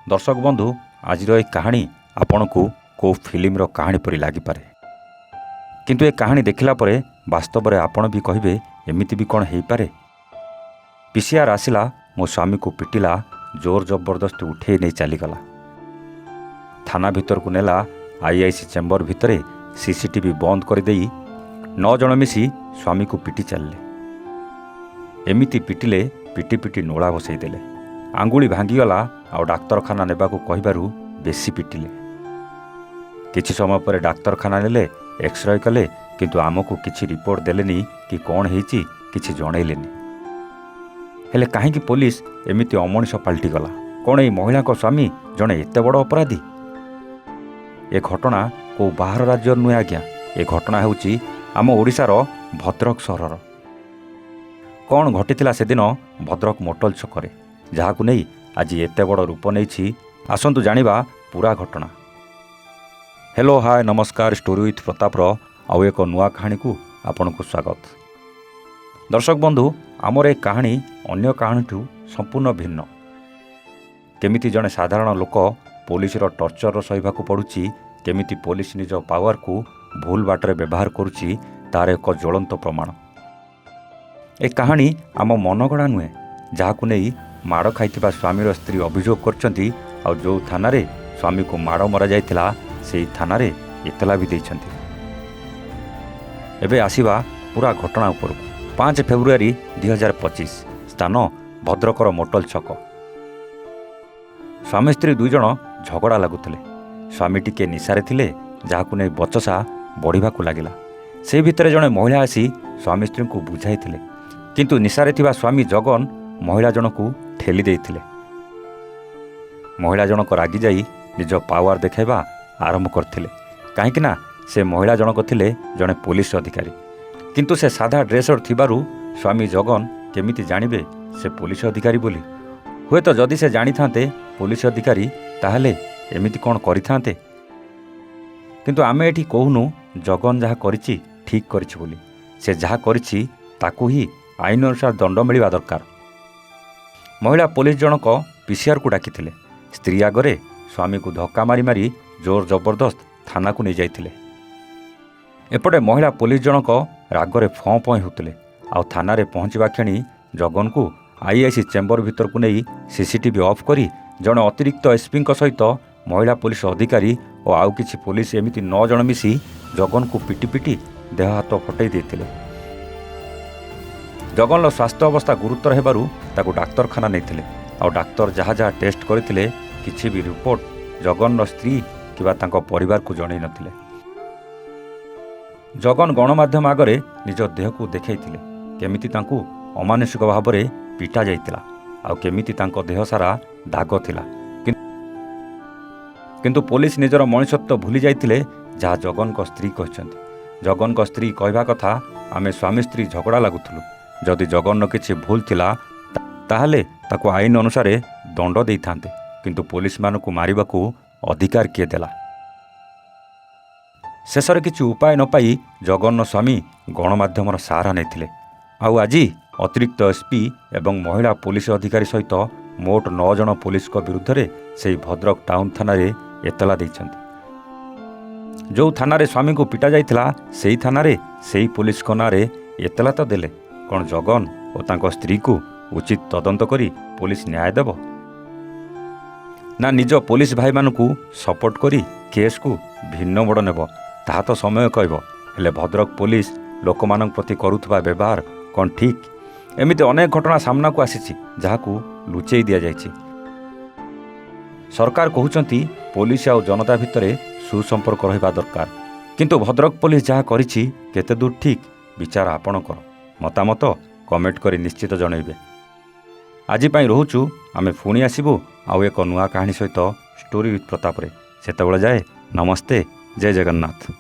दर्शक बंधु आज कहानी आपण को कौ फिल्म कहानी परी लगिपे किंतु ए कहानी देखला परे वास्तव में आपण भी कहे एमती भी कौन हो पारे। पीसीआर आसला मो स्वामी को पिटिला जोर जबरदस्ती उठे नहीं चलीगला। थाना भीतर को नेला आईआईसी चेम्बर भितर सीसीटीवी बंद करदे 9 जन मिसी स्वामी को पिटी चलले। एमिति पिटिले पिटी पिटी नोला बसईदेले। आंगुली भांगीगला आ डाक्तरखाना नेबाकू कहिबारु बेसी पिटिले। किछि समय पर डाक्तरखाना नेले एक्सरे कले किंतु आमको किछि रिपोर्ट देलेनी कि कौन हेछि किछि जणैलेनी। हेले काहेकि पुलिस एमिति अमनिष पाल्टी गला? कौन ए महिला को स्वामी जणे एते बड़ अपराधी? ए घटना को बाहर राज्य नुहे आज्ञा। ए घटना हेउछि आम ओडिशार भद्रक सहरर। कौन घटिथिला सेदिन भद्रक मोटल छकरे जहाकू नहीं आज एते बड़ रूप नहीं। आसंतु जानिबा पूरा घटना। हेलो हाय नमस्कार स्टोरी विथ प्रतापर आउ एक नुआ कहानी को आपन को स्वागत। दर्शक बंधु आमर ए कहानी अन्य कहानी ठू संपूर्ण भिन्न। केमिति जड़े साधारण लोक पुलिस टर्चर सहिबा को पड़ुछि, केमिति पुलिस निज पावर को भूल बाटरे व्यवहार करुछि तार एक ज्वलंत प्रमाण। ए कहानी आम मनगढ़ा नुहे जहाकू नहीं माड़ खाइथिबा स्वामीर स्त्री अभियोग करछंती और जो थाना रे स्वामी को माड़ मरा जाइथिला से थाना रे इतला भी देइछंती। एबे आसीबा पूरा घटना ऊपर। 5 फेब्रुआरी 2025 स्थान भद्रकर मोटल छक। स्वामी स्त्री 2 जन झगड़ा लागुथिले। स्वामी टिके निशारे थिले जहाकू नहीं बचसा बढ़िबा को लागिला। से भितरे जने महिला आसी स्वामी स्त्री को बुझाइथिले किंतु निशारे थिबा स्वामी जगन महिला जन को ठेली देइथिले। महिला जनक रागी जाई निज पावर देखाइबा आरंभ करथिले। काहेकि ना से महिला जनक थिले जने पुलिस अधिकारी किंतु से साधा ड्रेसर थिबारु स्वामी जगन केमिति जानिबे से पुलिस अधिकारी बोली? हुए तो जदि से जानी थांते पुलिस अधिकारी ताहले एमिति कोन करि थांते। किंतु आमे एठी कहूनु जगन जहा करिछि ठीक करिछि बोली। से जहा करिछि ताकू ही आईन अनुसार दंड मिलिबा दरकार। महिला पुलिस जनक पीसीआर को डाकिथिले। स्त्री आगरे स्वामी को धक्का मारी मारी जोर जबरदस्त थाना को नहीं जाइथिले। एपटे महिला पुलिस जनक रागरे फँ फँ होतिले। आउ थाना रे पहुँचवा क्षणी जगन को आईआईसी चेम्बर भीतर को नहीं सीसीटीवी ऑफ करी जड़े अतिरिक्त एसपी सहित महिला पुलिस अधिकारी और आउ किछि पुलिस एमिति 9 जन मिसी जगन को पिटी पिटी देह हाथ फटई देथिले। जगन स्वास्थ्य अवस्था गुरुतर हेबारु ताकू डाक्तरखाना नेथिले। और डाक्तर जहाँ जहाँ टेस्ट करथिले किछि भी रिपोर्ट जगन स्त्री किबा तांको परिवार को जणै नथिले। जगन गणमाध्यम आगरे निज देह को देखैथिले केमिति तांको अमानुषिक भाव में पिटा जाइतिला आ केमिति तांको देह सारा दाग थिला। किंतु पुलिस निजर मनुष्यत्व भूली जाइतिले जहाँ जगन को स्त्री कहछन्ति। जगन को स्त्री कहवा कथा आमे स्वामी स्त्री झगड़ा लागुथुलु। जदि जगन किछि भूल थिला ताहले ताको आईन अनुसार दंड देई थांते किंतु पुलिस मान को मारिबा को अधिकार किए देला। शेषर किछि उपाय न पाई जगन स्वामी गणमाध्यमर सहारा नेथिले। आउ आजी अतिरिक्त एसपी एवं महिला पुलिस अधिकारी सहित मोट 9 जन पुलिस को विरुद्ध रे से भद्रक टाउन थाना रे एतला देइछन्ति। जो थाना रे स्वामी को पिटा जाइथिला सेही थाना रे सेही पुलिस को नारे एतला तो देले। कौन जगन और तांको स्त्री को उचित तदंत करी पुलिस न्याय देव ना निज पुलिस भाई मान को सपोर्ट करी केस को भिन्न बड़ नेब ताहा तो समय कहब। हेले भद्रक पुलिस लोक मान प्रति करुथबा व्यवहार कौन ठीक? एमिति अनेक घटना सामना को आसीछि जहाकू लुचेई दिया जाइछि। सरकार कहउचंती पुलिस आ जनता भितरे सुसंपर्क रहिबा दरकार किंतु भद्रक पुलिस जहा करिछि केते दूर ठीक विचार आपणकर मतामत कमेंट करी निश्चित जनइबे। आज पाई रोचु आमे पुणी आसबू आउ एक नुआ कहानी सहित स्टोरी विथ प्रताप रे। सेतबेले जाए नमस्ते जय जगन्नाथ।